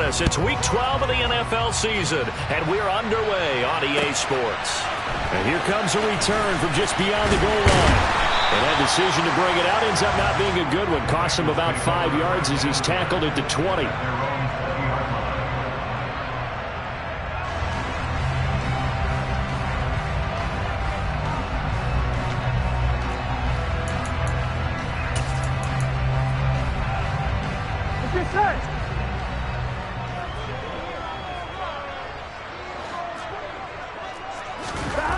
Yes, it's Week 12 of the NFL season, and we're underway on EA Sports. And here comes a return from just beyond the goal line. And that decision to bring it out ends up not being a good one. Costs him about 5 yards as he's tackled at the 20.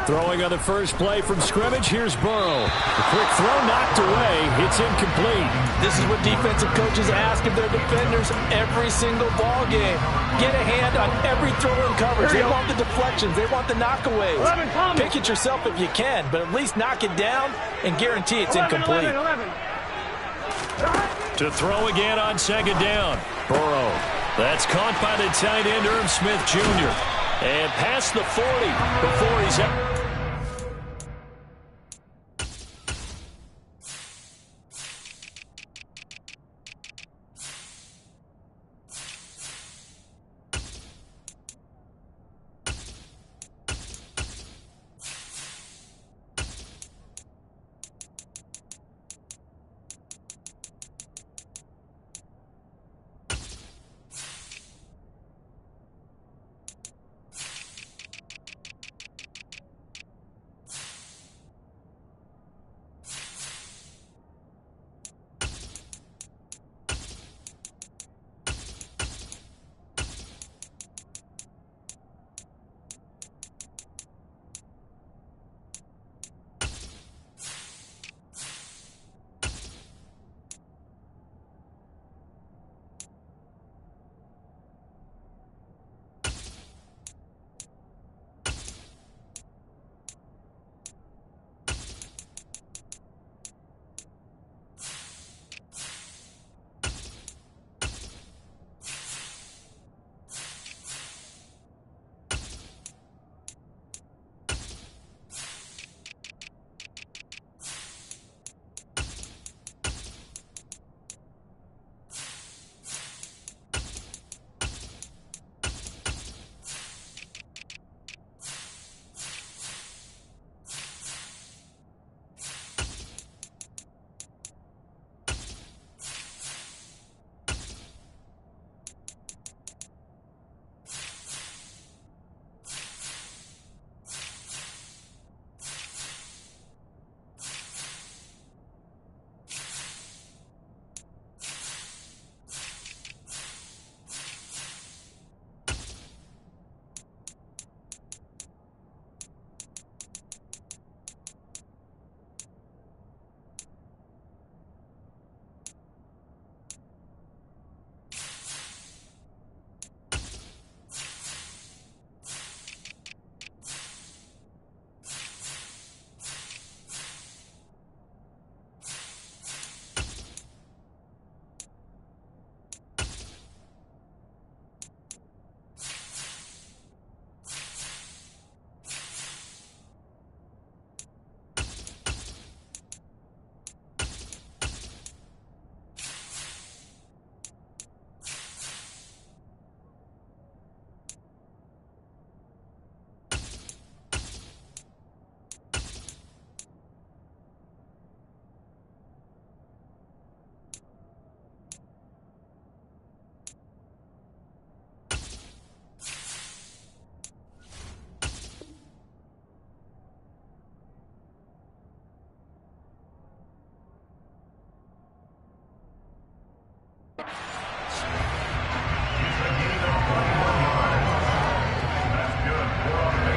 Throwing on the first play from scrimmage, here's Burrow. The quick throw knocked away. It's incomplete. This is what defensive coaches ask of their defenders every single ball game. Get a hand on every throw in coverage. They want the deflections. They want the knockaways. Pick it yourself if you can, but at least knock it down and guarantee it's incomplete. 11. To throw again on second down. Burrow. That's caught by the tight end, Irv Smith Jr. And past the 40 before he's out.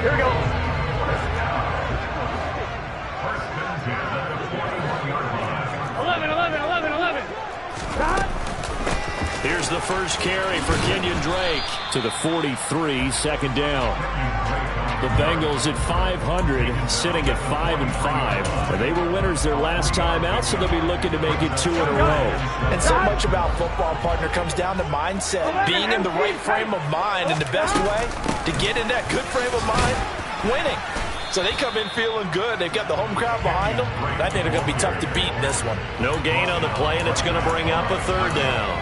Here we go. Here's the first carry for Kenyon Drake to the 43, second down. The Bengals at 500, sitting at 5-5. They were winners their last time out, so they'll be looking to make it 2 in a row. And so much about football, partner, comes down to mindset. Being in the right frame of mind, and the best way to get in that good frame of mind, winning. So they come in feeling good. They've got the home crowd behind them. I think they're going to be tough to beat in this one. No gain on the play, and it's going to bring up a third down.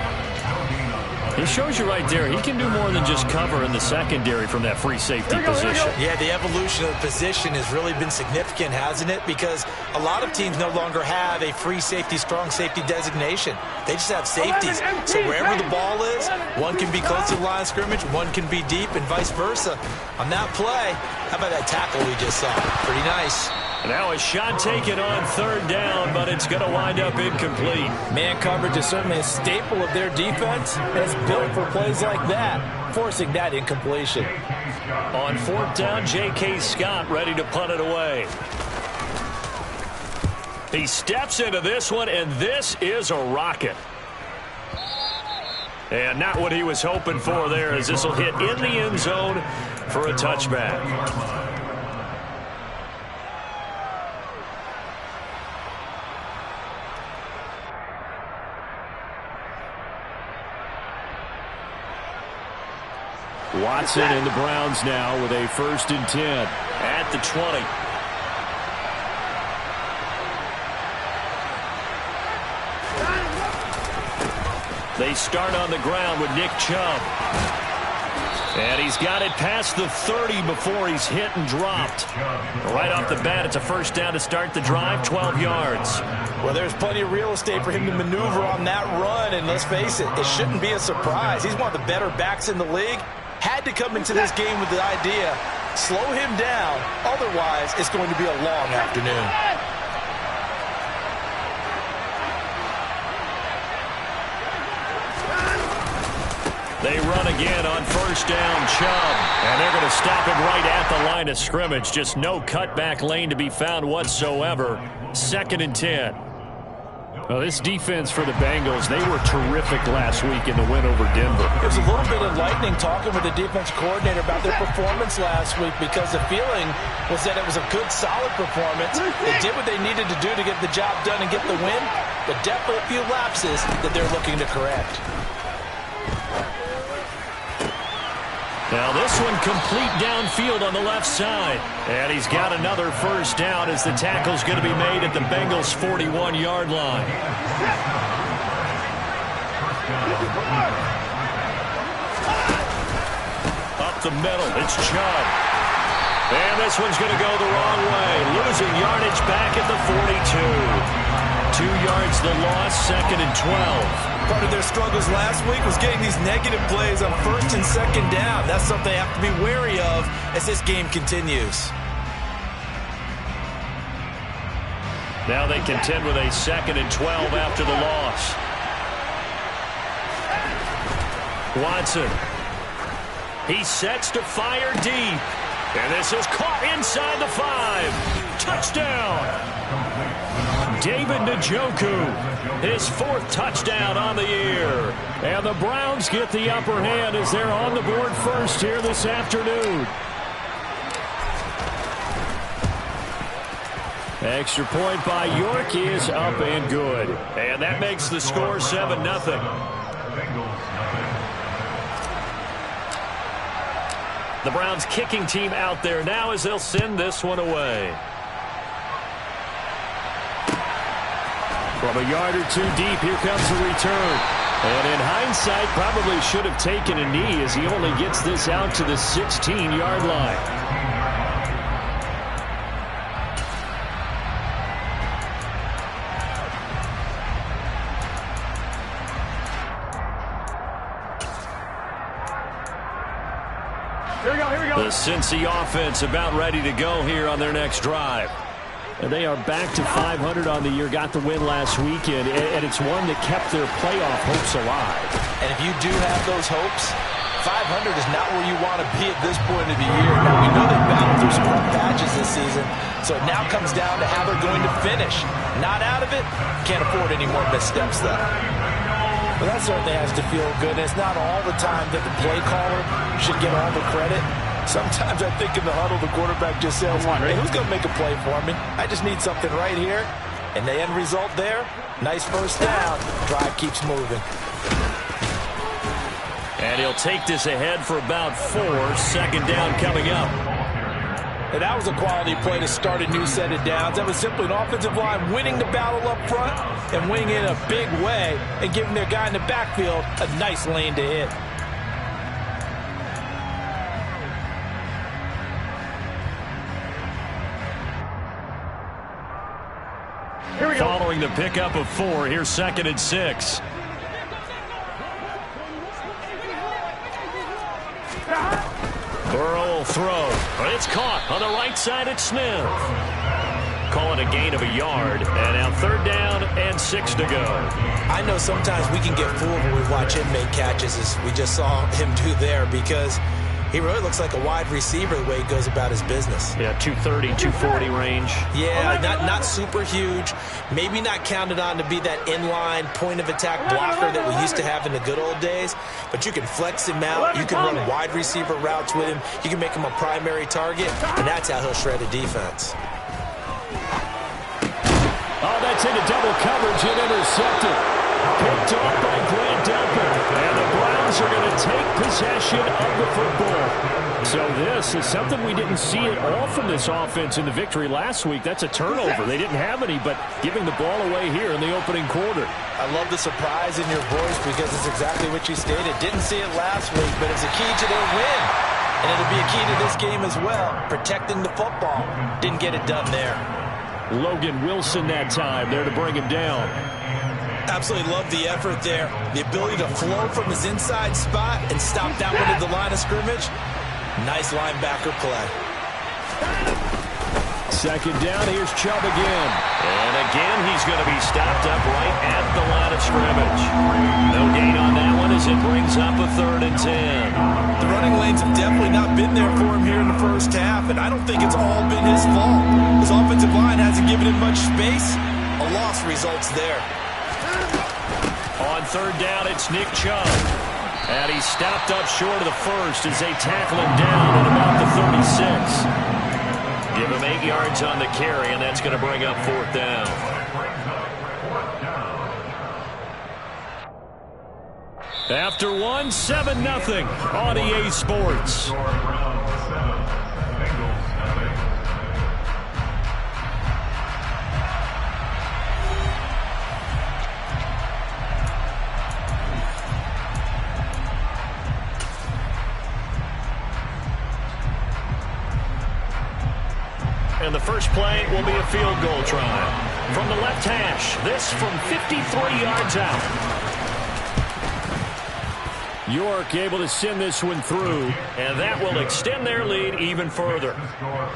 He shows you right there, he can do more than just cover in the secondary from that free safety position. Yeah, the evolution of the position has really been significant, hasn't it? Because a lot of teams no longer have a free safety, strong safety designation. They just have safeties. So wherever the ball is, one can be close to the line of scrimmage, one can be deep, and vice versa. On that play, how about that tackle we just saw? Pretty nice. Now a shot taken on third down, but it's going to wind up incomplete. Man coverage is certainly a staple of their defense, and it's built for plays like that, forcing that incompletion. On fourth down, J.K. Scott ready to punt it away. He steps into this one, and this is a rocket. And not what he was hoping for there, as this will hit in the end zone for a touchback. Watson and the Browns now with a 1st and 10 at the 20. They start on the ground with Nick Chubb. And he's got it past the 30 before he's hit and dropped. Right off the bat, it's a 1st down to start the drive, 12 yards. Well, there's plenty of real estate for him to maneuver on that run, and let's face it, it shouldn't be a surprise. He's one of the better backs in the league. Had to come into this game with the idea, slow him down, otherwise it's going to be a long afternoon. They run again on 1st down, Chubb, and they're going to stop him right at the line of scrimmage. Just no cutback lane to be found whatsoever. 2nd and 10. Well, this defense for the Bengals, they were terrific last week in the win over Denver. It was a little bit enlightening talking with the defense coordinator about their performance last week, because the feeling was that it was a good, solid performance. They did what they needed to do to get the job done and get the win, but definitely a few lapses that they're looking to correct. Now this one complete downfield on the left side. And he's got another 1st down as the tackle's going to be made at the Bengals' 41-yard line. Up the middle, it's Chubb. And this one's going to go the wrong way. Losing yardage back at the 42. 2 yards the loss, 2nd and 12. Part of their struggles last week was getting these negative plays on 1st and 2nd down. That's something they have to be wary of as this game continues. Now they contend with a 2nd and 12 after the loss. Watson. He sets to fire deep. And this is caught inside the 5. Touchdown. David Njoku, his 4th touchdown on the year. And the Browns get the upper hand as they're on the board first here this afternoon. Extra point by York is up and good. And that makes the score 7-0. The Browns kicking team out there now as they'll send this one away. From a yard or 2 deep, here comes the return. And in hindsight, probably should have taken a knee as he only gets this out to the 16-yard line. Here we go. The Cincy offense about ready to go here on their next drive. And they are back to 500 on the year, got the win last weekend, and it's one that kept their playoff hopes alive. And if you do have those hopes, 500 is not where you want to be at this point of the year. Now, we know they've battled through some rough patches this season, so it now comes down to how they're going to finish. Not out of it, can't afford any more missteps, though. But that certainly has to feel good. And it's not all the time that the play caller should get all the credit. Sometimes I think in the huddle, the quarterback just says, hey, who's going to make a play for me? I just need something right here. And the end result there, nice 1st down. Drive keeps moving. And he'll take this ahead for about 4. 2nd down coming up. And that was a quality play to start a new set of downs. That was simply an offensive line winning the battle up front and winning it in a big way and giving their guy in the backfield a nice lane to hit. Following the pickup of 4, here's 2nd and 6. Burrow will throw. It's caught on the right side at Smith. Call it a gain of a yard. And now 3rd down and 6 to go. I know sometimes we can get fooled when we watch him make catches, as we just saw him do there, because he really looks like a wide receiver the way he goes about his business. Yeah, 230, 240 range. Yeah, not super huge. Maybe not counted on to be that inline point-of-attack blocker that we used to have in the good old days. But you can flex him out. You can run wide receiver routes with him. You can make him a primary target, and that's how he'll shred a defense. Oh, that's into double coverage and intercepted. Picked off by Grant Delpit. And the Browns are going to take possession of the football. So this is something we didn't see at all from this offense in the victory last week. That's a turnover. They didn't have any, but giving the ball away here in the opening quarter. I love the surprise in your voice because it's exactly what you stated. Didn't see it last week, but it's a key to their win. And it'll be a key to this game as well, protecting the football. Didn't get it done there. Logan Wilson that time there to bring him down. Absolutely love the effort there. The ability to flow from his inside spot and stop that one at the line of scrimmage. Nice linebacker play. 2nd down, here's Chubb again. And again, he's going to be stopped up right at the line of scrimmage. No gain on that one as it brings up a 3rd and 10. The running lanes have definitely not been there for him here in the first half, and I don't think it's all been his fault. His offensive line hasn't given him much space. A loss results there. On 3rd down, it's Nick Chubb. And he's stopped up short of the first as they tackle him down at about the 36. Give him 8 yards on the carry, and that's going to bring up 4th down. After 1, 7-0 on EA Sports. And the first play will be a field goal try. From the left hash, this from 53 yards out. York able to send this one through, and that will extend their lead even further.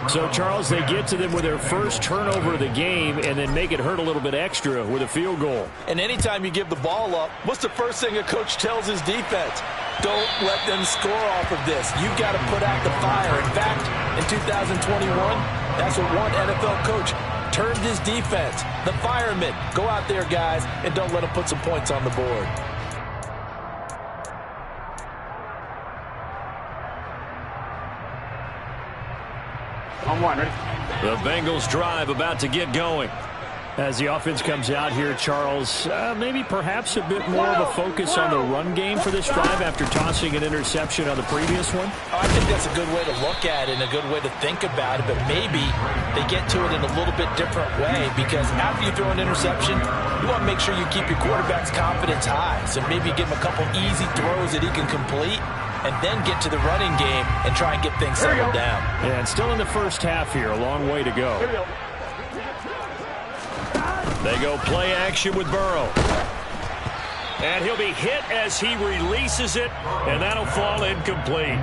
So, Charles, they get to them with their first turnover of the game and then make it hurt a little bit extra with a field goal. And anytime you give the ball up, what's the first thing a coach tells his defense? Don't let them score off of this. You've got to put out the fire. In fact, in 2021, that's what one NFL coach turned his defense. The firemen. Go out there, guys, and don't let them put some points on the board. On 1, ready? The Bengals drive about to get going. As the offense comes out here, Charles, maybe perhaps a bit more of a focus on the run game for this drive after tossing an interception on the previous one? I think that's a good way to look at it and a good way to think about it, but maybe they get to it in a little bit different way because after you throw an interception, you want to make sure you keep your quarterback's confidence high. So maybe give him a couple easy throws that he can complete and then get to the running game and try and get things settled down. Yeah, and still in the first half here, a long way to go. Here we go. They go play action with Burrow. And he'll be hit as he releases it, and that'll fall incomplete.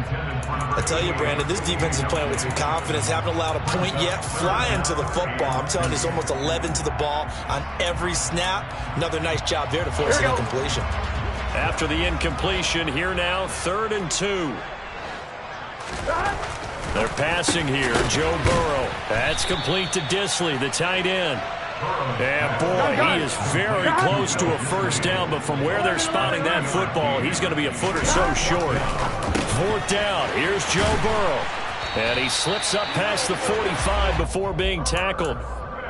I tell you, Brandon, this defense is playing with some confidence. Haven't allowed a point yet. Flying to the football. I'm telling you, it's almost 11 to the ball on every snap. Another nice job there to force an incompletion. After the incompletion, here now, 3rd and 2. They're passing here. Joe Burrow. That's complete to Disley, the tight end. And boy, he is very close to a first down, but from where they're spotting that football, he's going to be a foot or so short. 4th down, here's Joe Burrow. And he slips up past the 45 before being tackled.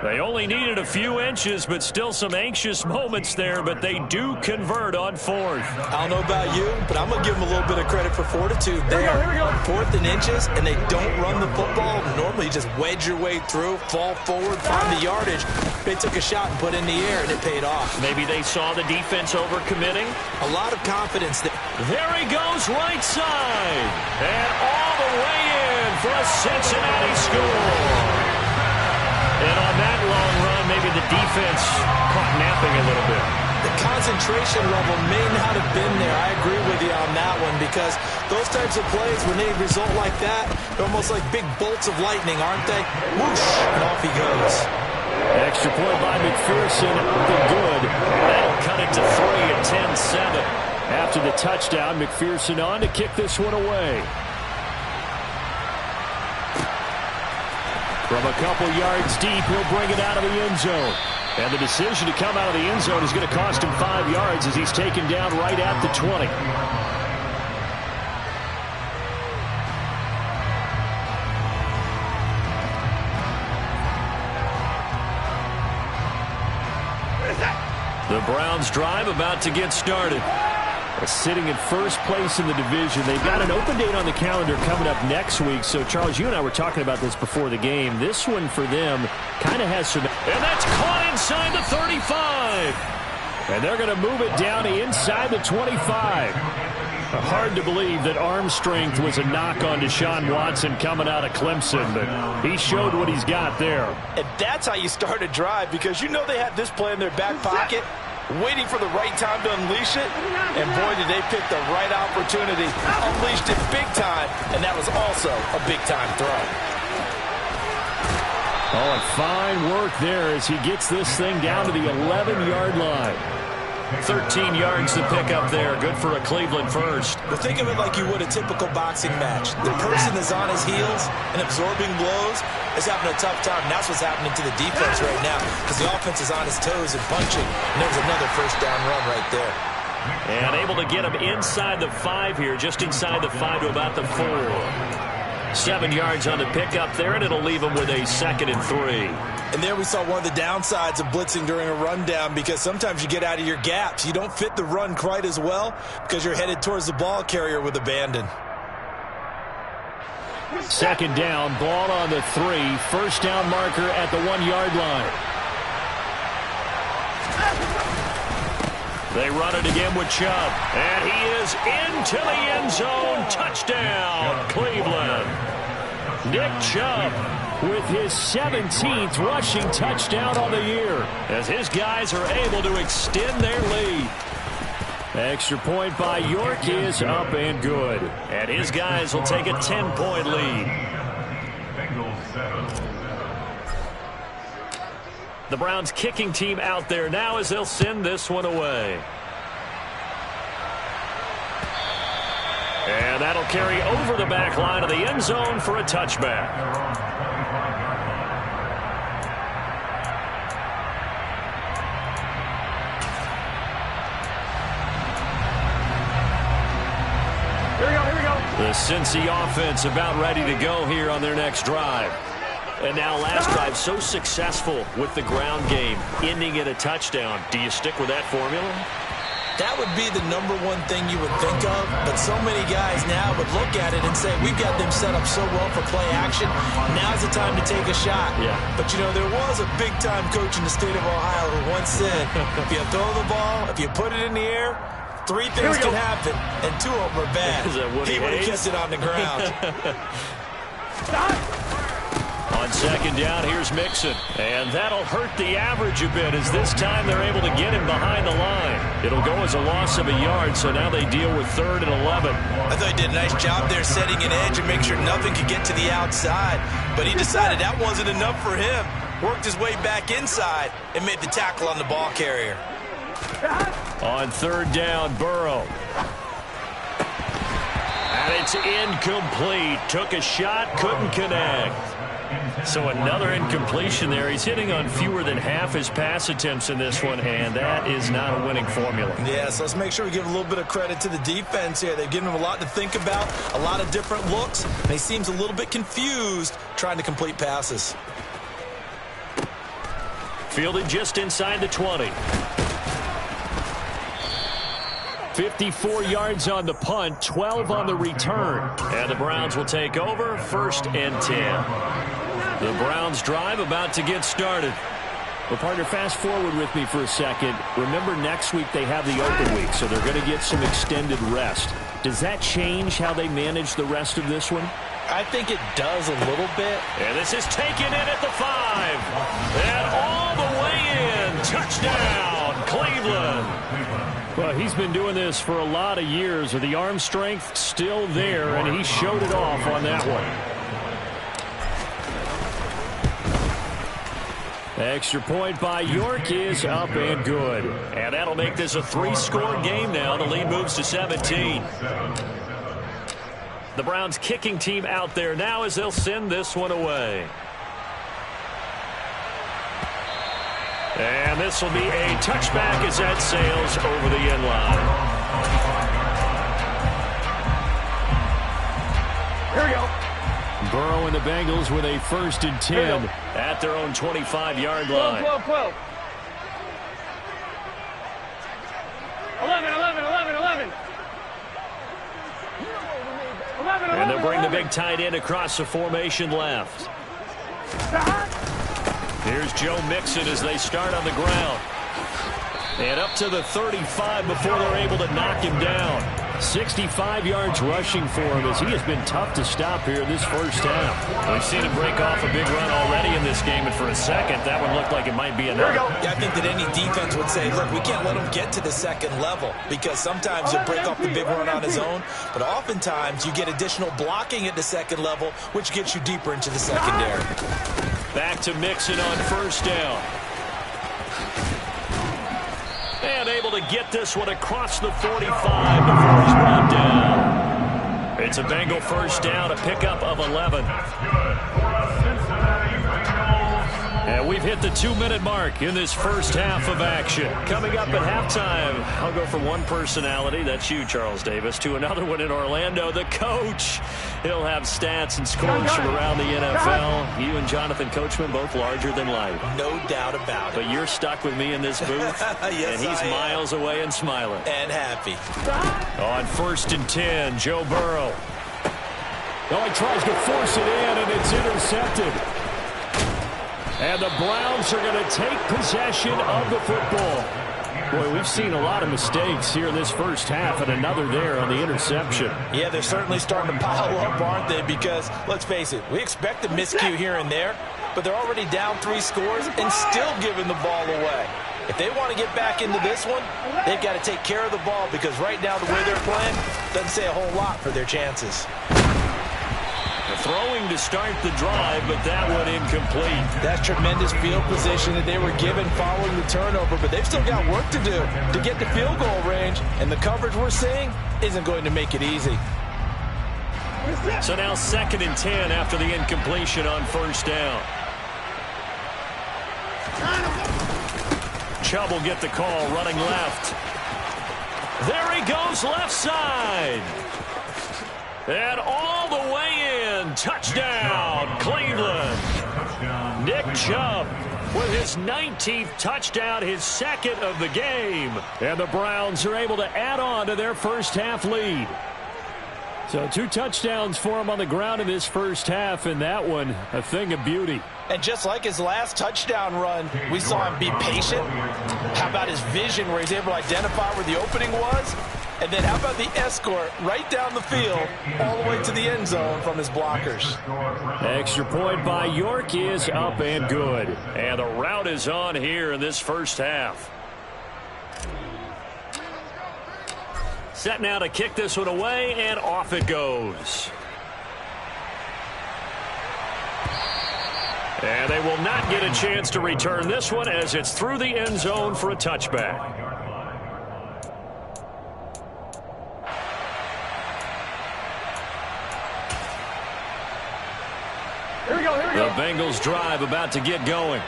They only needed a few inches, but still some anxious moments there, but they do convert on fourth. I don't know about you, but I'm going to give them a little bit of credit for fortitude there. Here we go. Fourth and inches, and they don't run the football. Normally, you just wedge your way through, fall forward, find the yardage. They took a shot and put it in the air, and it paid off. Maybe they saw the defense overcommitting. A lot of confidence there. There he goes, right side. And all the way in for a Cincinnati score. And on that long run, maybe the defense caught napping a little bit. The concentration level may not have been there. I agree with you on that one because those types of plays, when they result like that, they're almost like big bolts of lightning, aren't they? Whoosh, and off he goes. Extra point by McPherson, good. That'll cut it to 3 at 10-7. After the touchdown, McPherson on to kick this one away. From a couple yards deep, he'll bring it out of the end zone. And the decision to come out of the end zone is going to cost him 5 yards as he's taken down right at the 20. The Browns drive about to get started. Sitting in first place in the division. They've got an open date on the calendar coming up next week. So, Charles, you and I were talking about this before the game. This one for them kind of has some... And that's caught inside the 35. And they're going to move it down to inside the 25. Hard to believe that arm strength was a knock on Deshaun Watson coming out of Clemson, but he showed what he's got there. And that's how you start a drive because you know they had this play in their back pocket, waiting for the right time to unleash it, and boy, did they pick the right opportunity. Unleashed it big time, and that was also a big-time throw. Oh, and fine work there as he gets this thing down to the 11-yard line. 13 yards to pick up there. Good for a Cleveland first. But think of it like you would a typical boxing match. The person is on his heels and absorbing blows is having a tough time. And that's what's happening to the defense right now because the offense is on his toes and punching. And there's another first down run right there. And able to get him inside the 5 here, just inside the 5 to about the 4. 7 yards on the pickup there, and it'll leave him with a 2nd and 3. And there we saw one of the downsides of blitzing during a rundown because sometimes you get out of your gaps. You don't fit the run quite as well because you're headed towards the ball carrier with abandon. 2nd down, ball on the 3. First down marker at the 1-yard line. They run it again with Chubb. And he is into the end zone. Touchdown, Cleveland. Nick Chubb with his 17th rushing touchdown on the year as his guys are able to extend their lead. Extra point by York is up and good. And his guys will take a 10-point lead. The Browns kicking team out there now as they'll send this one away. And that'll carry over the back line of the end zone for a touchback. Here we go. The Cincy offense about ready to go here on their next drive. And now last drive so successful with the ground game, ending in a touchdown. Do you stick with that formula? That would be the number one thing you would think of, but so many guys now would look at it and say, we've got them set up so well for play action. Now's the time to take a shot. Yeah. But, you know, there was a big-time coach in the state of Ohio who once said, if you throw the ball, if you put it in the air, 3 things can happen, and 2 of them are bad. He would have kissed it on the ground. On 2nd down, here's Mixon. And that'll hurt the average a bit as this time they're able to get him behind the line. It'll go as a loss of a yard, so now they deal with 3rd and 11. I thought he did a nice job there setting an edge and making sure nothing could get to the outside. But he decided that wasn't enough for him. Worked his way back inside and made the tackle on the ball carrier. On 3rd down, Burrow. And it's incomplete. Took a shot, couldn't connect. So another incompletion there. He's hitting on fewer than half his pass attempts in this one, and that is not a winning formula. Yeah, so let's make sure we give a little bit of credit to the defense here. They've given him a lot to think about, a lot of different looks, and he seems a little bit confused trying to complete passes. Fielded just inside the 20. 54 yards on the punt, 12 on the return. And the Browns will take over, 1st and 10. The Browns drive about to get started. Well, partner, fast forward with me for a second. Remember, next week they have the open week, so they're going to get some extended rest. Does that change how they manage the rest of this one? I think it does a little bit. And this is taken in at the 5. And all the way in. Touchdown, Cleveland. Well, he's been doing this for a lot of years. With the arm strength still there, and he showed it off on that one. Extra point by York is up and good. And that'll make this a 3-score game now. The lead moves to 17. The Browns kicking team out there now as they'll send this one away. And this will be a touchback as that sails over the end line. Here we go. Burrow and the Bengals with a 1st and 10 at their own 25-yard line. 12. 11. And they'll bring the big tight end across the formation left. Here's Joe Mixon as they start on the ground. And up to the 35 before they're able to knock him down. 65 yards rushing for him as he has been tough to stop here this first half. We've seen him break off a big run already in this game, and for a second, that one looked like it might be enough. Yeah, I think that any defense would say, look, we can't let him get to the second level, because sometimes he'll break off the big run on his own, but oftentimes you get additional blocking at the second level, which gets you deeper into the secondary. Back to Mixon on 1st down. And able to get this one across the 45 before he's brought down. It's a Bengal 1st down, a pickup of 11. And we've hit the 2-minute mark in this first half of action. Coming up at halftime, I'll go from one personality, that's you, Charles Davis, to another one in Orlando, the coach. He'll have stats and scores from around the NFL. You and Jonathan Coachman, both larger than life. No doubt about it. But you're stuck with me in this booth, yes, and he's miles away and smiling. And happy. On 1st and 10, Joe Burrow. Oh, he tries to force it in, and it's intercepted. And the Browns are going to take possession of the football. Boy, we've seen a lot of mistakes here in this first half, and another there on the interception. Yeah, they're certainly starting to pile up, aren't they? Because, let's face it, we expect a miscue here and there, but they're already down 3 scores and still giving the ball away. If they want to get back into this one, they've got to take care of the ball, because right now the way they're playing doesn't say a whole lot for their chances. Throwing to start the drive, but that one incomplete. That's tremendous field position that they were given following the turnover, but they've still got work to do to get to field goal range, and the coverage we're seeing isn't going to make it easy. So now 2nd and 10 after the incompletion on 1st down. Chubb will get the call, running left. There he goes, left side. And all the way in. Touchdown, Cleveland. Nick Chubb with his 19th touchdown, his 2nd of the game. And the Browns are able to add on to their first half lead. So 2 touchdowns for him on the ground in this first half, and that one a thing of beauty. And just like his last touchdown run, we saw him be patient. How about his vision where he's able to identify where the opening was? And then how about the escort right down the field all the way to the end zone from his blockers? Extra point by York is up and good. And the route is on here in this first half. Set now to kick this one away, and off it goes. And they will not get a chance to return this one as it's through the end zone for a touchback. Here we go. The Bengals drive about to get going.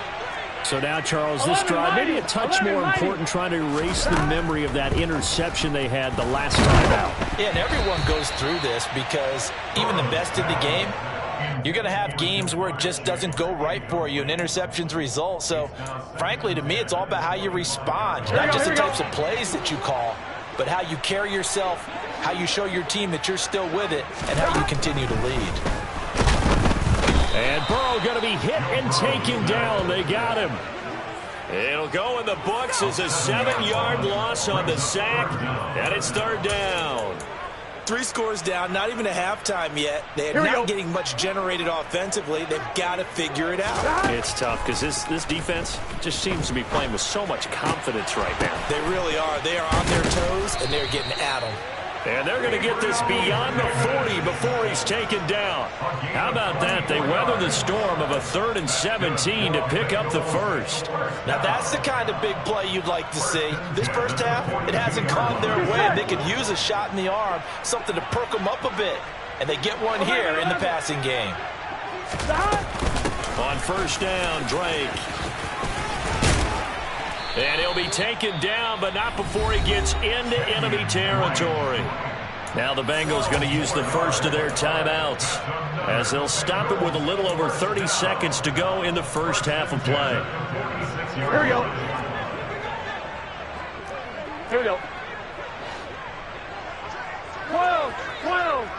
So now, Charles, this drive, maybe a touch more important, trying to erase the memory of that interception they had the last time out. Yeah, and everyone goes through this because even the best in the game, you're going to have games where it just doesn't go right for you, and interceptions result. So, frankly, to me, it's all about how you respond, not just the types of plays that you call, but how you carry yourself, how you show your team that you're still with it, and how you continue to lead. And Burrow going to be hit and taken down. They got him. It'll go in the books as a 7-yard loss on the sack, and it's 3rd down. 3 scores down, not even a halftime yet. They're not getting much generated offensively. They've got to figure it out. It's tough because this defense just seems to be playing with so much confidence right now. They really are. They are on their toes, and they're getting at them. And they're going to get this beyond the 40 before he's taken down. How about that? They weather the storm of a 3rd and 17 to pick up the first. Now, that's the kind of big play you'd like to see. This first half, it hasn't gone their way. They could use a shot in the arm, something to perk them up a bit. And they get one here in the passing game. On 1st down, Drake. And he'll be taken down, but not before he gets into enemy territory. Now the Bengals going to use the first of their timeouts as they'll stop it with a little over 30 seconds to go in the first half of play. Here we go. Here we go. 12, 12,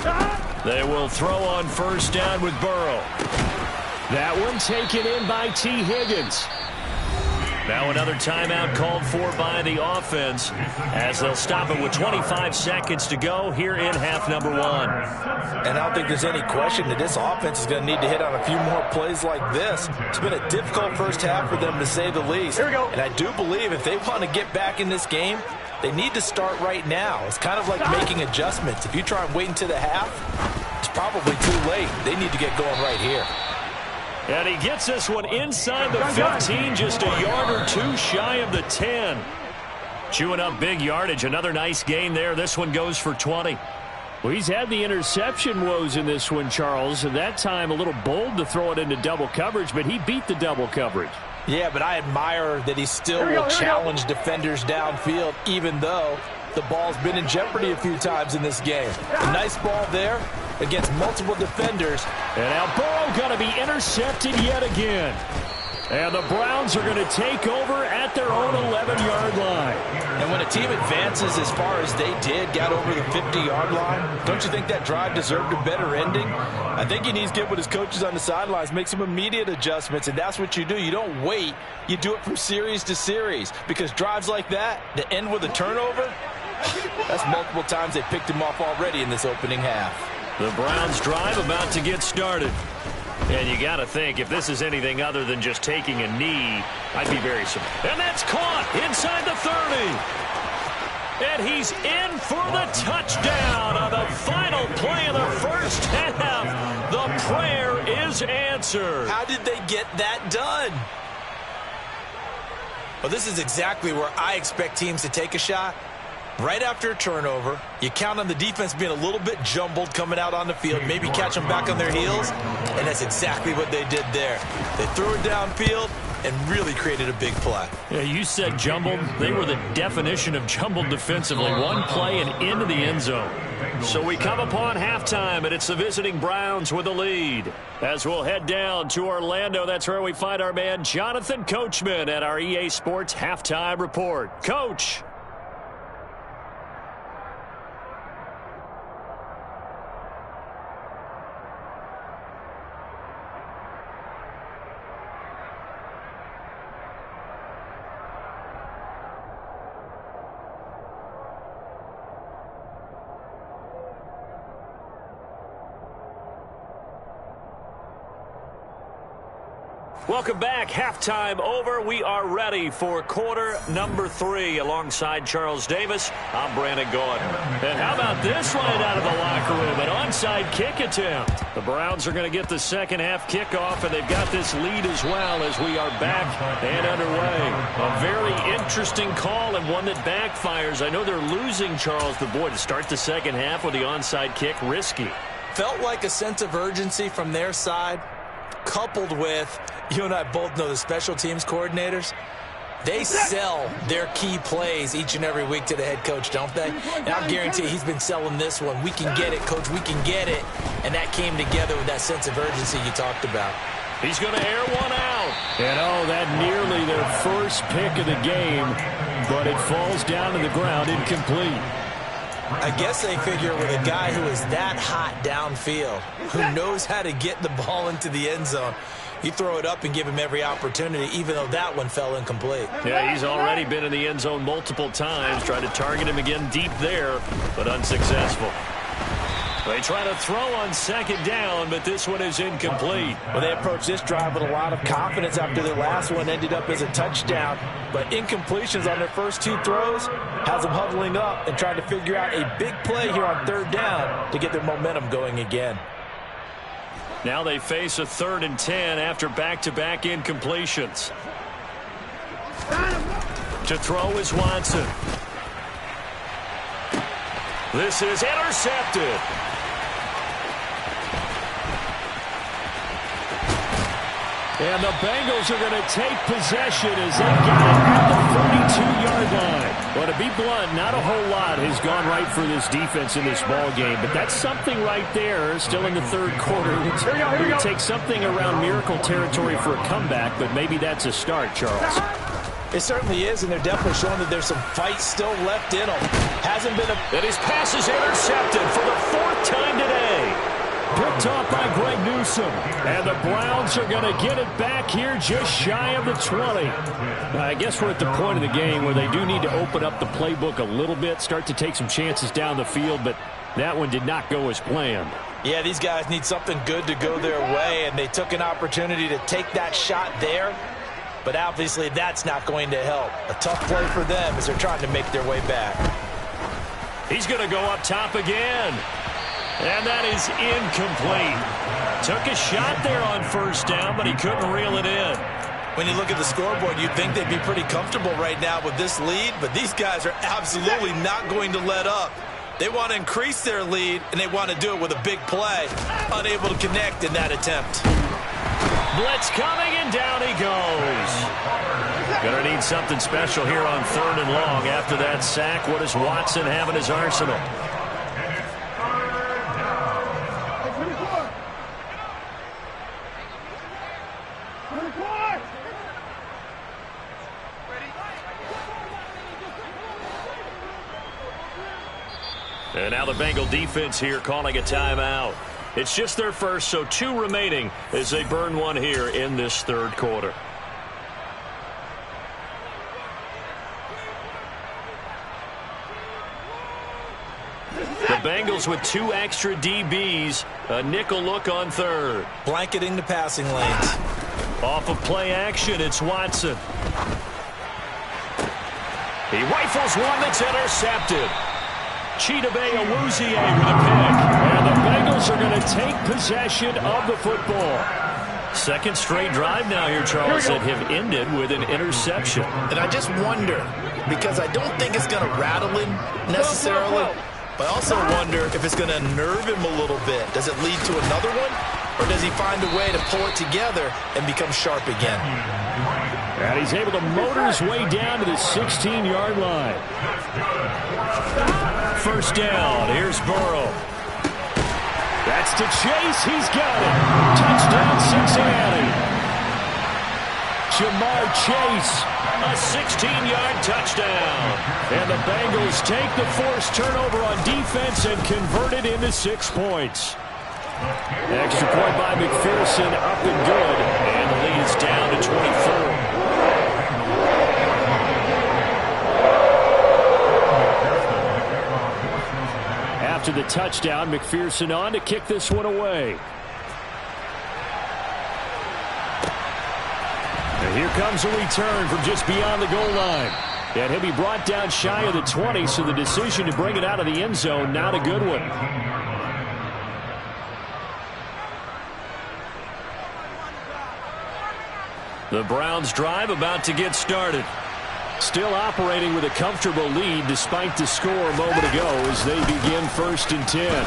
12. They will throw on 1st down with Burrow. That one taken in by T. Higgins. Now another timeout called for by the offense as they'll stop it with 25 seconds to go here in half number 1. And I don't think there's any question that this offense is going to need to hit on a few more plays like this. It's been a difficult first half for them, to say the least. Here we go. And I do believe if they want to get back in this game, they need to start right now. It's kind of like making adjustments. If you try and wait until the half, it's probably too late. They need to get going right here. And he gets this one inside the 15, just a yard or 2 shy of the 10. Chewing up big yardage. Another nice gain there. This one goes for 20. Well, he's had the interception woes in this one, Charles, and that time a little bold to throw it into double coverage, but he beat the double coverage. Yeah, but I admire that he still will challenge defenders downfield, even though the ball's been in jeopardy a few times in this game. A nice ball there against multiple defenders. And now Burrow going to be intercepted yet again. And the Browns are going to take over at their own 11-yard line. And when a team advances as far as they did, got over the 50-yard line, don't you think that drive deserved a better ending? I think he needs to get with his coaches on the sidelines, make some immediate adjustments, and that's what you do. You don't wait. You do it from series to series, because drives like that end with a turnover, that's multiple times they picked him off already in this opening half. The Browns drive about to get started. And you got to think, if this is anything other than just taking a knee, I'd be very surprised. And that's caught inside the 30. And he's in for the touchdown on the final play of the first half. The prayer is answered. How did they get that done? Well, this is exactly where I expect teams to take a shot. Right after a turnover, you count on the defense being a little bit jumbled coming out on the field, maybe catch them back on their heels, and that's exactly what they did there. They threw it downfield and really created a big play. Yeah, you said jumbled. They were the definition of jumbled defensively. One play and into the end zone. So we come upon halftime, and it's the visiting Browns with the lead. As we'll head down to Orlando, that's where we find our man Jonathan Coachman at our EA Sports Halftime Report. Coach. Welcome back. Halftime over. We are ready for quarter number 3. Alongside Charles Davis, I'm Brandon Gordon. And how about this right out of the locker room? An onside kick attempt. The Browns are going to get the second half kickoff, and they've got this lead as well as we are back and underway. A very interesting call and one that backfires. I know they're losing, Charles, but boy, to start the second half with the onside kick, risky. Felt like a sense of urgency from their side. coupled with, you and I both know the special teams coordinators, they sell their key plays each and every week to the head coach, don't they? And I'll guarantee he's been selling this one. We can get it, coach, we can get it. And that came together with that sense of urgency you talked about. He's going to air one out. And, oh, that nearly their first pick of the game, but it falls down to the ground incomplete. I guess they figure with a guy who is that hot downfield, who knows how to get the ball into the end zone, you throw it up and give him every opportunity, even though that one fell incomplete. Yeah, he's already been in the end zone multiple times, tried to target him again deep there, but unsuccessful. They try to throw on second down, but this one is incomplete. Well, they approached this drive with a lot of confidence after their last one ended up as a touchdown. But incompletions on their first two throws has them huddling up and trying to figure out a big play here on third down to get their momentum going again. Now they face a 3rd and 10 after back-to-back incompletions. To throw is Watson. This is intercepted. And the Bengals are going to take possession as they get it at the 42-yard line. Well, to be blunt, not a whole lot has gone right for this defense in this ball game, but that's something right there. Still in the third quarter. It would take something around miracle territory for a comeback, but maybe that's a start, Charles. It certainly is, and they're definitely showing that there's some fight still left in them. Hasn't been a... And his pass is intercepted for the 4th time today. Picked off by Greg Newsome. And the Browns are going to get it back here just shy of the 20. I guess we're at the point of the game where they do need to open up the playbook a little bit, start to take some chances down the field, but that one did not go as planned. Yeah, these guys need something good to go their way, and they took an opportunity to take that shot there. But obviously that's not going to help. A tough play for them as they're trying to make their way back. He's going to go up top again. And that is incomplete. Took a shot there on first down, but he couldn't reel it in. When you look at the scoreboard, you'd think they'd be pretty comfortable right now with this lead, but these guys are absolutely not going to let up. They want to increase their lead, and they want to do it with a big play. Unable to connect in that attempt. Blitz coming, and down he goes. Gonna need something special here on 3rd and long. After that sack, what does Watson have in his arsenal? And now the Bengal defense here calling a timeout. It's just their first, so 2 remaining as they burn one here in this 3rd quarter. The Bengals with 2 extra DBs, a nickel look on 3rd. Blanketing the passing lanes. Off of play action, it's Watson. He rifles one that's intercepted. Chidobe Awuzie with a pick. And the Bengals are going to take possession of the football. 2nd straight drive now here, Charles, that have ended with an interception. And I just wonder, because I don't think it's going to rattle him necessarily, but I also wonder if it's going to nerve him a little bit. Does it lead to another one? Or does he find a way to pull it together and become sharp again? And he's able to motor his way down to the 16-yard line. First down. Here's Burrow. That's to Chase. He's got it. Touchdown, Cincinnati. Jamar Chase, a 16-yard touchdown. And the Bengals take the forced turnover on defense and convert it into 6 points. Extra point by McPherson, up and good. And the lead is down to 24. After the touchdown, McPherson on to kick this one away. And here comes a return from just beyond the goal line. And he'll be brought down shy of the 20, so the decision to bring it out of the end zone, not a good one. The Browns drive about to get started. Still operating with a comfortable lead despite the score a moment ago as they begin 1st and 10.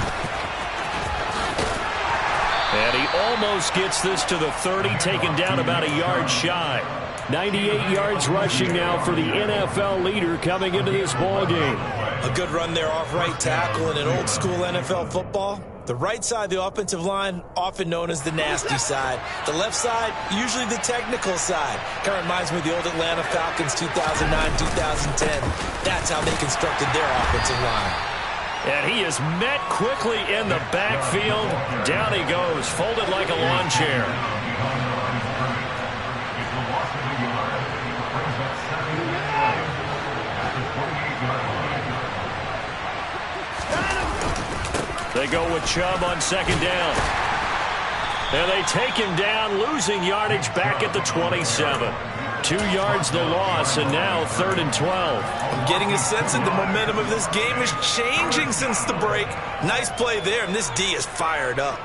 And he almost gets this to the 30, taken down about a yard shy. 98 yards rushing now for the NFL leader coming into this ball game. A good run there off right tackle in an old school NFL football. The right side of the offensive line, often known as the nasty side. The left side, usually the technical side. Kind of reminds me of the old Atlanta Falcons 2009, 2010. That's how they constructed their offensive line. And he is met quickly in the backfield. Down he goes, folded like a lawn chair. They go with Chubb on second down. And they take him down, losing yardage back at the 27. 2 yards the loss, and now 3rd and 12. I'm getting a sense that the momentum of this game is changing since the break. Nice play there, and this D is fired up.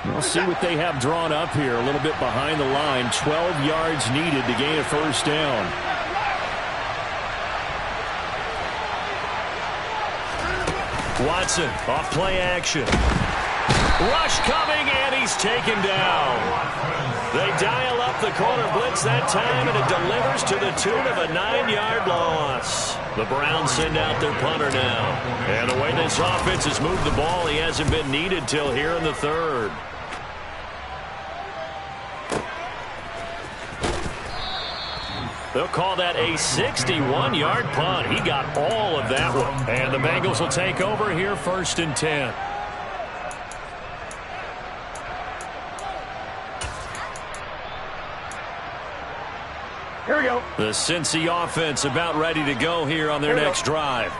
We'll see what they have drawn up here. A little bit behind the line. 12 yards needed to gain a first down. Watson off play action. Rush coming, and he's taken down. They dial up the corner blitz that time, and it delivers to the tune of a 9-yard loss. The Browns send out their punter now. And the way this offense has moved the ball, he hasn't been needed till here in the 3rd. They'll call that a 61-yard punt. He got all of that one. And the Bengals will take over here 1st and 10. Here we go. The Cincy offense about ready to go here on their next drive.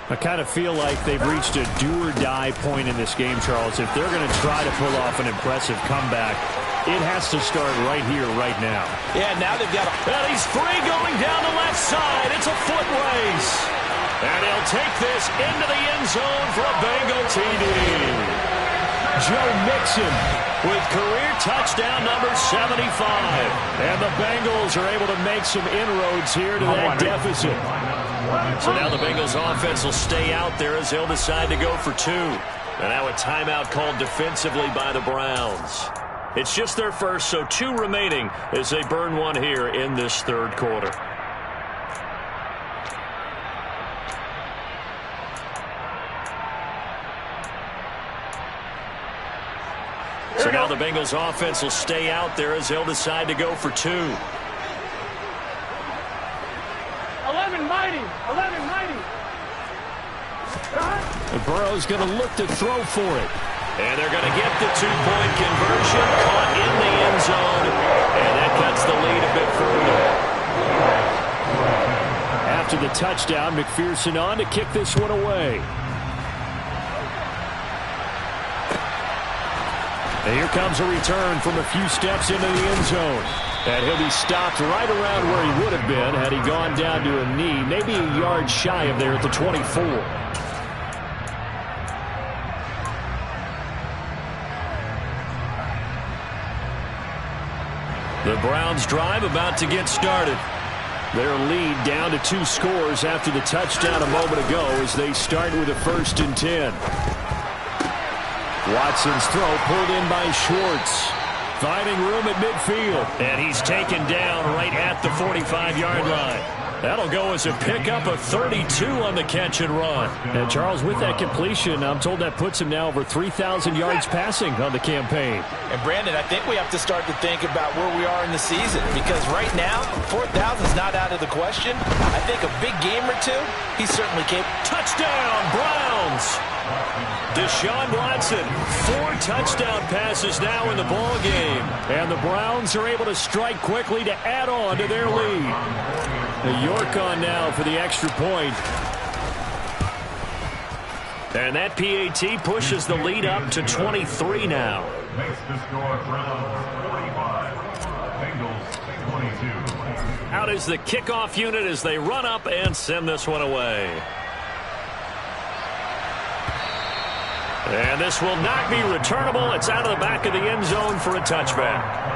I kind of feel like they've reached a do-or-die point in this game, Charles. If they're going to try to pull off an impressive comeback, it has to start right here, right now. Yeah, now they've got And he's free going down the left side. It's a foot race. And he'll take this into the end zone for a Bengal TD. Joe Mixon with career touchdown number 75. And the Bengals are able to make some inroads here to that deficit. So now the Bengals offense will stay out there as they'll decide to go for 2. And now a timeout called defensively by the Browns. It's just their first, so 2 remaining as they burn one here in this 3rd quarter. So now the Bengals offense will stay out there as they'll decide to go for 2. 11 mighty. 11 mighty. And Burrow's going to look to throw for it. And they're going to get the 2-point conversion, caught in the end zone. And that cuts the lead a bit further. After the touchdown, McPherson on to kick this one away. And here comes a return from a few steps into the end zone. And he'll be stopped right around where he would have been had he gone down to a knee, maybe a yard shy of there at the 24. The Browns drive about to get started. Their lead down to 2 scores after the touchdown a moment ago as they start with a 1st and 10. Watson's throw pulled in by Schwartz. Finding room at midfield. And he's taken down right at the 45-yard line. That'll go as a pickup of 32 on the catch and run. And Charles, with that completion, I'm told that puts him now over 3,000 yards passing on the campaign. And Brandon, I think we have to start to think about where we are in the season, because right now, 4,000 is not out of the question. I think a big game or 2, he's certainly capable. Touchdown, Browns! Deshaun Watson, 4 touchdown passes now in the ball game. And the Browns are able to strike quickly to add on to their lead. York on now for the extra point. And that PAT pushes the lead up to 23 now. Makes the score Browns 45, Bengals 22. Out is the kickoff unit as they run up and send this one away. And this will not be returnable. It's out of the back of the end zone for a touchback.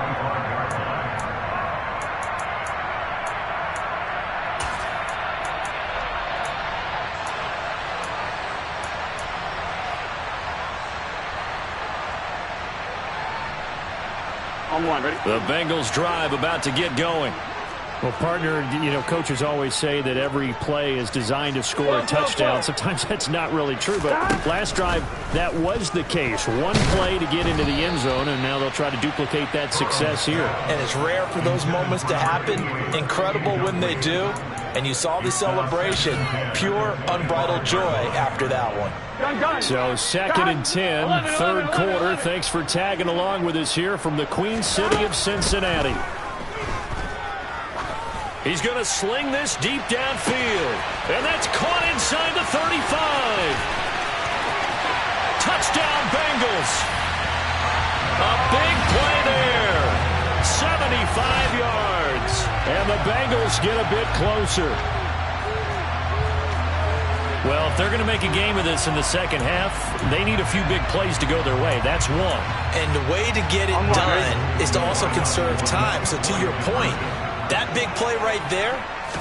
On the line, ready? The Bengals drive about to get going. Well, partner, coaches always say that every play is designed to score a touchdown. Sometimes that's not really true, but last drive, that was the case. One play to get into the end zone, and now they'll try to duplicate that success here. And it's rare for those moments to happen. Incredible when they do. And you saw the celebration. Pure, unbridled joy after that one. So 2nd and 10, third quarter. Thanks for tagging along with us here from the Queen City of Cincinnati. He's going to sling this deep downfield. And that's caught inside the 35. Touchdown, Bengals. A big play there. 75 yards. And the Bengals get a bit closer. Well, if they're going to make a game of this in the second half, they need a few big plays to go their way. That's one. And the way to get it done is to also conserve time. So to your point, that big play right there,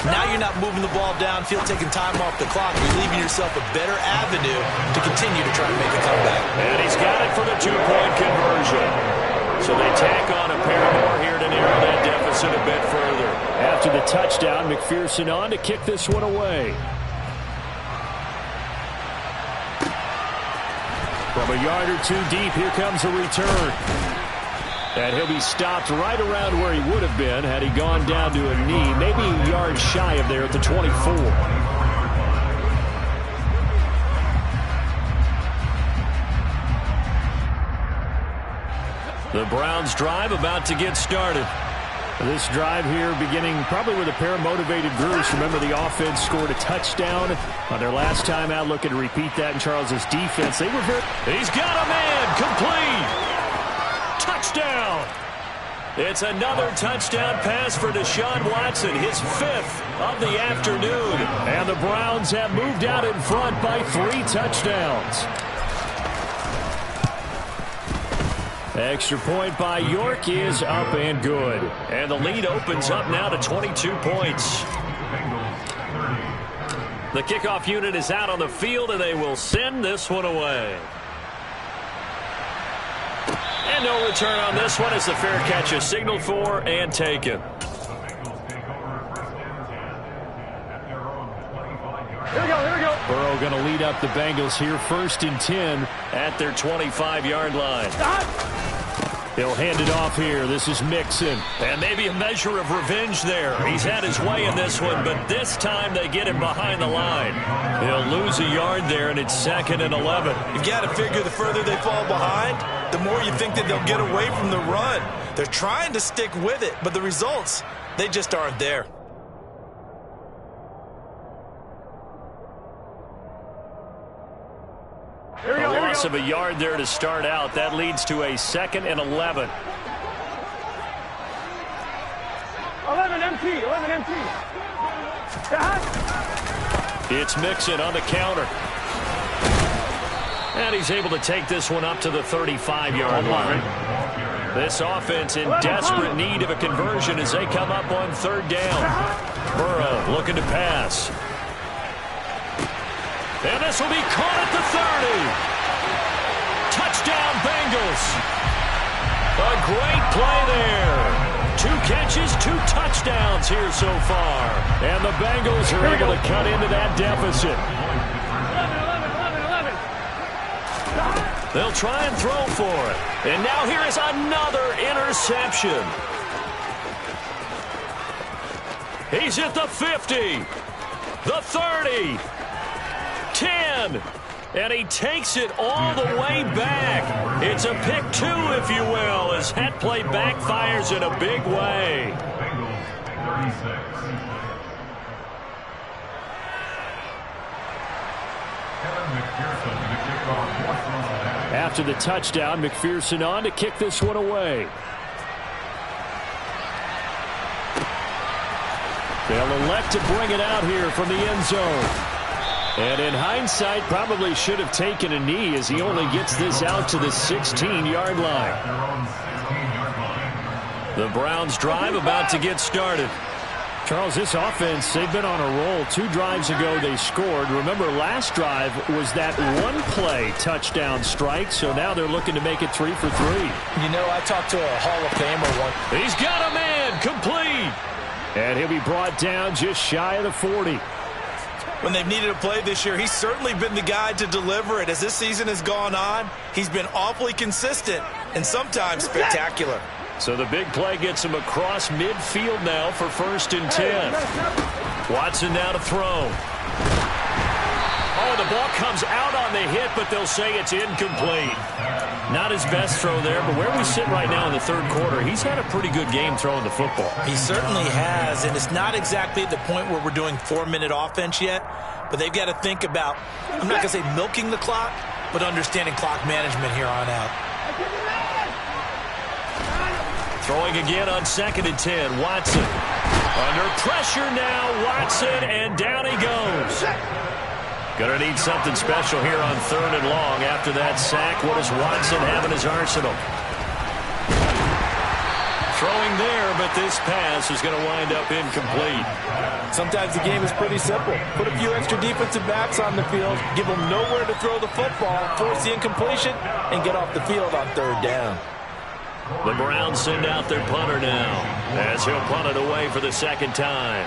now you're not moving the ball downfield, taking time off the clock. You're leaving yourself a better avenue to continue to try to make a comeback. And he's got it for the two-point conversion. So they tack on a pair more here to narrow that deficit a bit further. After the touchdown, McPherson on to kick this one away. From a yard or two deep, here comes a return. And he'll be stopped right around where he would have been had he gone down to a knee, maybe a yard shy of there at the 24. The Browns drive about to get started. This drive here beginning probably with a pair of motivated groups. Remember, the offense scored a touchdown on their last time out. Looking to repeat that in Charles's defense. They were very... He's got a man complete. Touchdown. It's another touchdown pass for Deshaun Watson, his 5th of the afternoon. And the Browns have moved out in front by 3 touchdowns. Extra point by York is up and good. And the lead opens up now to 22 points. The kickoff unit is out on the field, and they will send this one away. And no return on this one as the fair catch is signaled for and taken. Here we go. Burrow going to lead up the Bengals here, 1st and 10 at their 25-yard line. He'll hand it off here. This is Mixon. And maybe a measure of revenge there. He's had his way in this one, but this time they get him behind the line. He'll lose a yard there, and it's 2nd and 11. You've got to figure the further they fall behind, the more you think that they'll get away from the run. They're trying to stick with it, but the results, they just aren't there. A loss of a yard there to start out. That leads to a 2nd and 11. 11 MT. It's Mixon on the counter. And he's able to take this one up to the 35-yard line. This offense in desperate need of a conversion as they come up on 3rd down. Burrow looking to pass. And this will be caught at the 30. Touchdown, Bengals. A great play there. 2 catches, 2 touchdowns here so far. And the Bengals are able to cut into that deficit. 11. They'll try and throw for it. And now here is another interception. He's at the 50. The 30. 10. And he takes it all the way back. It's a pick 2, if you will, as that play backfires in a big way. After the touchdown, McPherson on to kick this one away. They'll elect to bring it out here from the end zone. And in hindsight, probably should have taken a knee as he only gets this out to the 16-yard line. The Browns drive about to get started. Charles, this offense, they've been on a roll. 2 drives ago they scored. Remember, last drive was that one-play touchdown strike, so now they're looking to make it 3 for 3. You know, I talked to a Hall of Famer once. He's got a man, complete. And he'll be brought down just shy of the 40. When they've needed a play this year, he's certainly been the guy to deliver it. As this season has gone on, he's been awfully consistent and sometimes spectacular. So the big play gets him across midfield now for 1st and 10. Watson now to throw. Oh, the ball comes out on the hit, but they'll say it's incomplete. Not his best throw there, but where we sit right now in the 3rd quarter, he's had a pretty good game throwing the football. He certainly has, and it's not exactly at the point where we're doing 4-minute offense yet, but they've got to think about, I'm not going to say milking the clock, but understanding clock management here on out. Throwing again on 2nd and 10. Watson. Under pressure now. Watson, and down he goes. Going to need something special here on 3rd and long. After that sack, what does Watson have in his arsenal? Throwing there, but this pass is going to wind up incomplete. Sometimes the game is pretty simple. Put a few extra defensive backs on the field, give them nowhere to throw the football, force the incompletion, and get off the field on 3rd down. The Browns send out their punter now, as he'll punt it away for the 2nd time.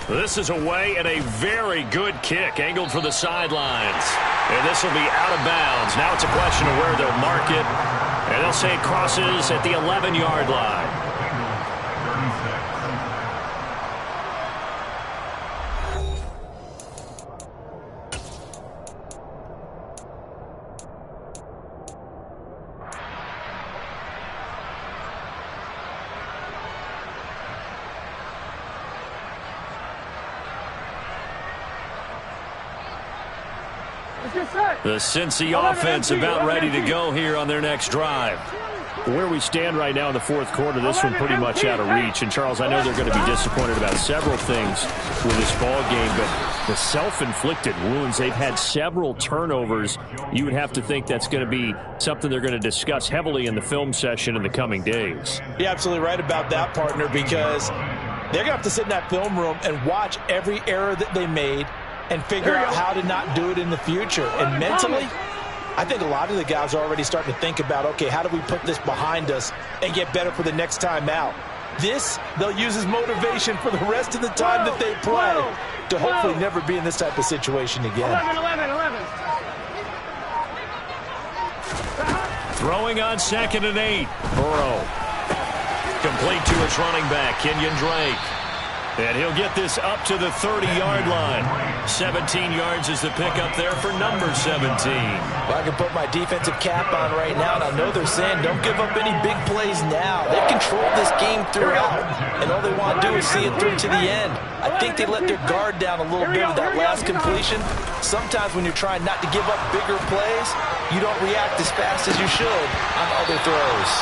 This is away, and a very good kick, angled for the sidelines. And this will be out of bounds. Now it's a question of where they'll mark it, and they'll say it crosses at the 11-yard line. The Cincy offense about ready to go here on their next drive. Where we stand right now in the 4th quarter, this one pretty much out of reach. And, Charles, I know they're going to be disappointed about several things with this ball game, but the self-inflicted wounds, they've had several turnovers. You would have to think that's going to be something they're going to discuss heavily in the film session in the coming days. You're absolutely right about that, partner, because they're going to have to sit in that film room and watch every error that they made and figure out how to not do it in the future. And mentally, I think a lot of the guys are already starting to think about, okay, how do we put this behind us and get better for the next time out? This, they'll use as motivation for the rest of the time that they play to hopefully never be in this type of situation again. 11. Throwing on 2nd and 8. Burrow. Complete to its running back, Kenyon Drake. And he'll get this up to the 30-yard line. 17 yards is the pickup there for number 17. Well, I can put my defensive cap on right now, and I know they're saying don't give up any big plays now. They've controlled this game throughout, and all they want to do is see it through to the end. I think they let their guard down a little bit with that last completion. Sometimes when you're trying not to give up bigger plays, you don't react as fast as you should on other throws.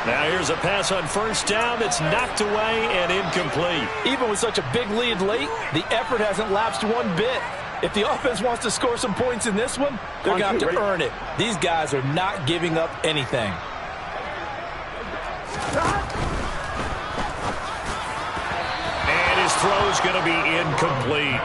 Now here's a pass on 1st down that's knocked away and incomplete. Even with such a big lead late, the effort hasn't lapsed one bit. If the offense wants to score some points in this one, they're going to have to earn it. These guys are not giving up anything. And his throw's going to be incomplete.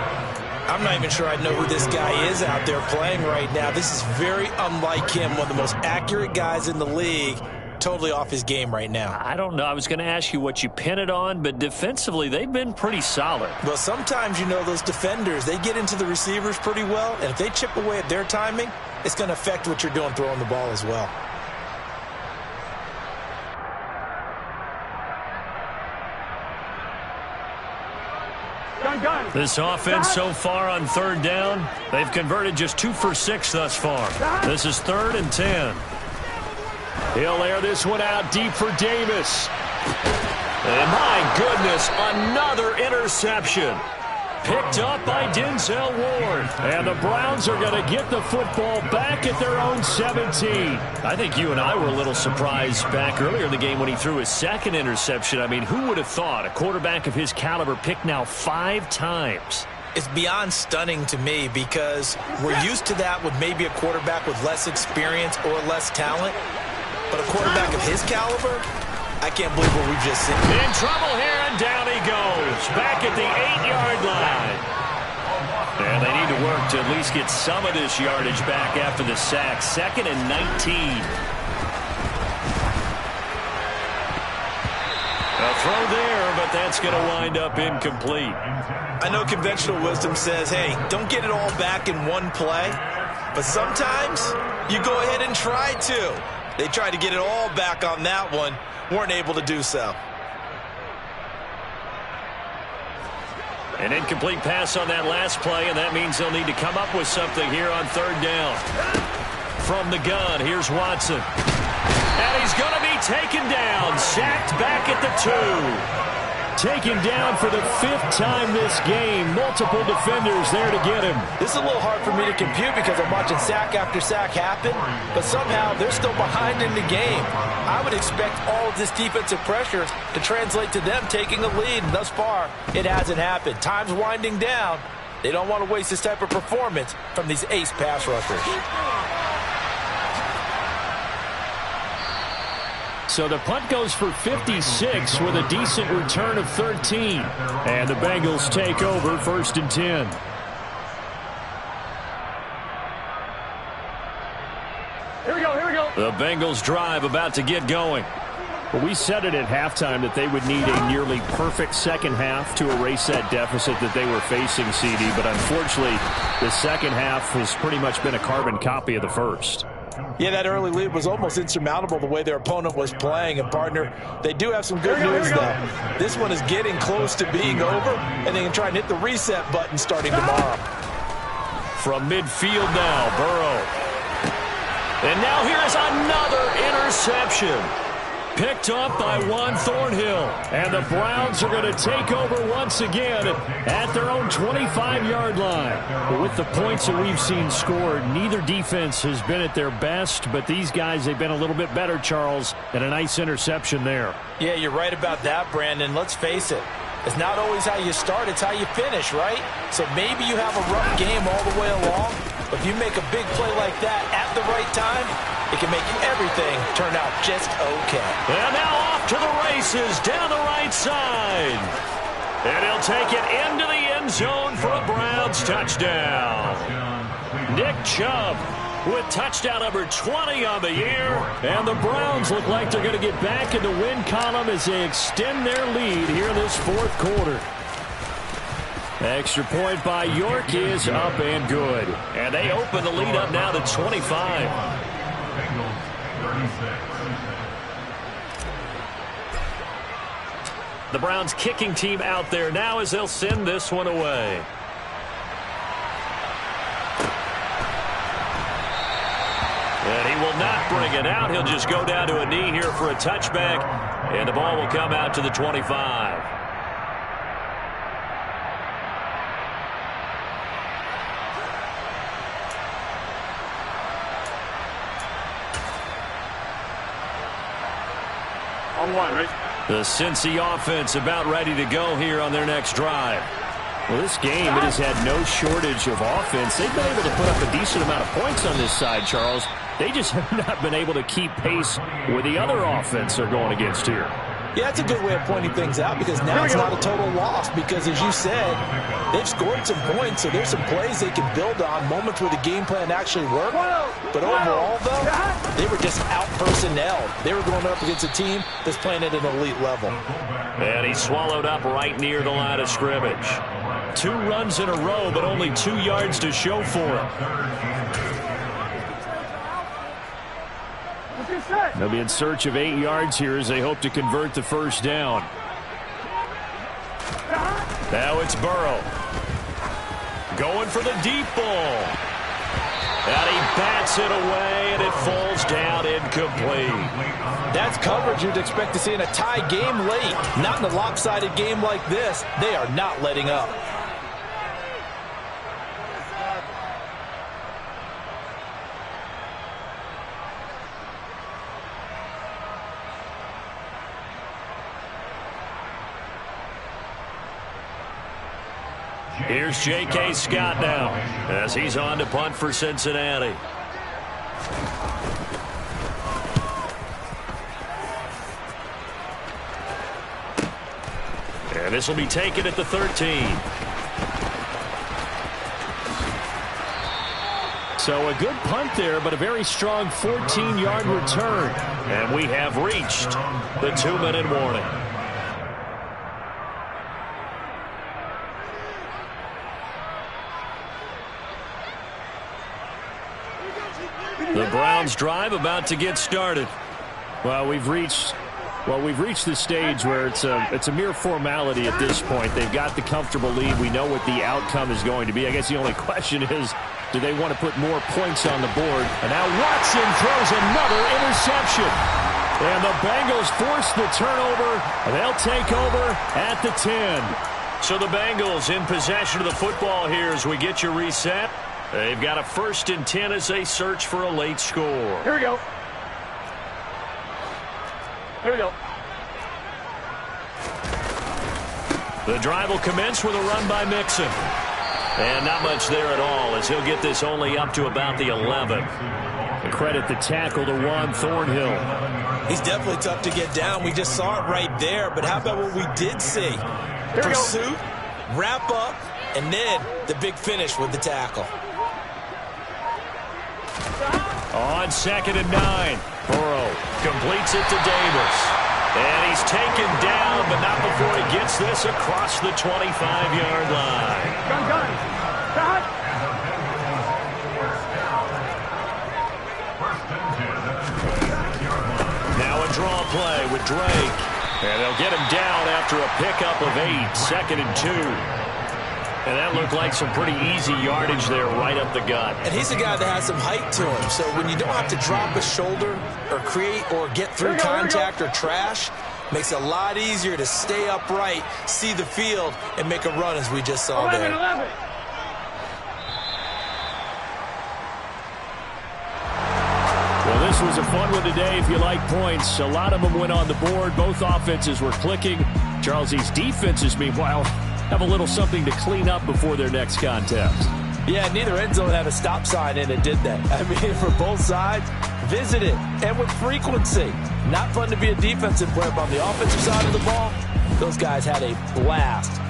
I'm not even sure I know who this guy is out there playing right now. This is very unlike him, one of the most accurate guys in the league. Totally off his game right now. I don't know. I was going to ask you what you pin it on, but defensively, they've been pretty solid. Well, sometimes, you know, those defenders, they get into the receivers pretty well, and if they chip away at their timing, it's going to affect what you're doing throwing the ball as well. This offense so far on 3rd down, they've converted just 2 for 6 thus far. This is 3rd and 10. He'll air this one out deep for Davis. And my goodness, another interception. Picked up by Denzel Ward. And the Browns are going to get the football back at their own 17. I think you and I were a little surprised back earlier in the game when he threw his 2nd interception. I mean, who would have thought a quarterback of his caliber picked now 5 times? It's beyond stunning to me because we're used to that with maybe a quarterback with less experience or less talent. But a quarterback of his caliber, I can't believe what we've just seen. In trouble here, and down he goes. Back at the 8-yard line. And they need to work to at least get some of this yardage back after the sack. 2nd and 19. A throw there, but that's going to wind up incomplete. I know conventional wisdom says, hey, don't get it all back in one play. But sometimes you go ahead and try to. They tried to get it all back on that one. Weren't able to do so. An incomplete pass on that last play, and that means they'll need to come up with something here on 3rd down. From the gun, here's Watson. And he's going to be taken down. Sacked back at the 2. Taken down for the 5th time this game. Multiple defenders there to get him. This is a little hard for me to compute because I'm watching sack after sack happen, but somehow they're still behind in the game. I would expect all of this defensive pressure to translate to them taking a lead, and thus far, it hasn't happened. Time's winding down. They don't want to waste this type of performance from these ace pass rushers. So the punt goes for 56 with a decent return of 13. And the Bengals take over 1st and 10. Here we go, here we go. The Bengals drive about to get going. Well, we said it at halftime that they would need a nearly perfect second half to erase that deficit that they were facing, CD. But unfortunately, the second half has pretty much been a carbon copy of the first. Yeah, that early lead was almost insurmountable the way their opponent was playing. And, partner, they do have some good news, though. This one is getting close to being over, and they can try and hit the reset button starting tomorrow. From midfield now, Burrow. And now here is another interception. Picked up by Juan Thornhill. And the Browns are going to take over once again at their own 25-yard line. But with the points that we've seen scored, neither defense has been at their best. But these guys, they've been a little bit better, Charles, and a nice interception there. Yeah, you're right about that, Brandon. Let's face it. It's not always how you start, it's how you finish, right? So maybe you have a rough game all the way along, but if you make a big play like that at the right time, it can make everything turn out just okay. And now off to the races down the right side. And he'll take it into the end zone for a Browns touchdown. Nick Chubb with touchdown number 20 on the year. And the Browns look like they're going to get back in the win column as they extend their lead here in this 4th quarter. Extra point by York is up and good. And they open the lead up now to 25. The Browns kicking team out there now as they'll send this one away. And he will not bring it out. He'll just go down to a knee here for a touchback. And the ball will come out to the 25. On one, right? The Cincy offense about ready to go here on their next drive. Well, this game, it has had no shortage of offense. They've been able to put up a decent amount of points on this side, Charles. They just have not been able to keep pace with the other offense they're going against here. Yeah, that's a good way of pointing things out because now it's not a total loss because, as you said, they've scored some points, so there's some plays they can build on, moments where the game plan actually worked. But overall, though, they were just out-personnelled. They were going up against a team that's playing at an elite level. And he swallowed up right near the line of scrimmage. 2 runs in a row, but only 2 yards to show for it. They'll be in search of 8 yards here as they hope to convert the first down. Now it's Burrow. Going for the deep ball. And he bats it away, and it falls down incomplete. That's coverage you'd expect to see in a tie game late. Not in a lopsided game like this. They are not letting up. Here's J.K. Scott now as he's on to punt for Cincinnati. And this will be taken at the 13. So a good punt there, but a very strong 14-yard return. And we have reached the 2-minute warning. The Browns drive about to get started. Well, we've reached the stage where it's a mere formality at this point. They've got the comfortable lead. We know what the outcome is going to be. I guess the only question is, do they want to put more points on the board? And now Watson throws another interception. And the Bengals force the turnover. They'll take over at the 10. So the Bengals in possession of the football here as we get you reset. They've got a 1st and 10 as they search for a late score. Here we go. Here we go. The drive will commence with a run by Mixon. And not much there at all as he'll get this only up to about the 11. Credit the tackle to Juan Thornhill. He's definitely tough to get down. We just saw it right there. But how about what we did see? Pursuit, wrap up, and then the big finish with the tackle. On 2nd and 9, Burrow completes it to Davis. And he's taken down, but not before he gets this across the 25-yard line. Gun. Cut. Now a draw play with Drake. And they'll get him down after a pickup of 8, 2nd and 2. And that looked like some pretty easy yardage there right up the gut. And he's a guy that has some height to him. So when you don't have to drop a shoulder or create or get through contact or trash, makes it a lot easier to stay upright, see the field, and make a run as we just saw there. 11. Well, this was a fun one today if you like points. A lot of them went on the board. Both offenses were clicking. Charles, these defenses, meanwhile, have a little something to clean up before their next contest. Yeah, neither end zone had a stop sign in it, did they? I mean, for both sides, visit it, and with frequency. Not fun to be a defensive player, but on the offensive side of the ball, those guys had a blast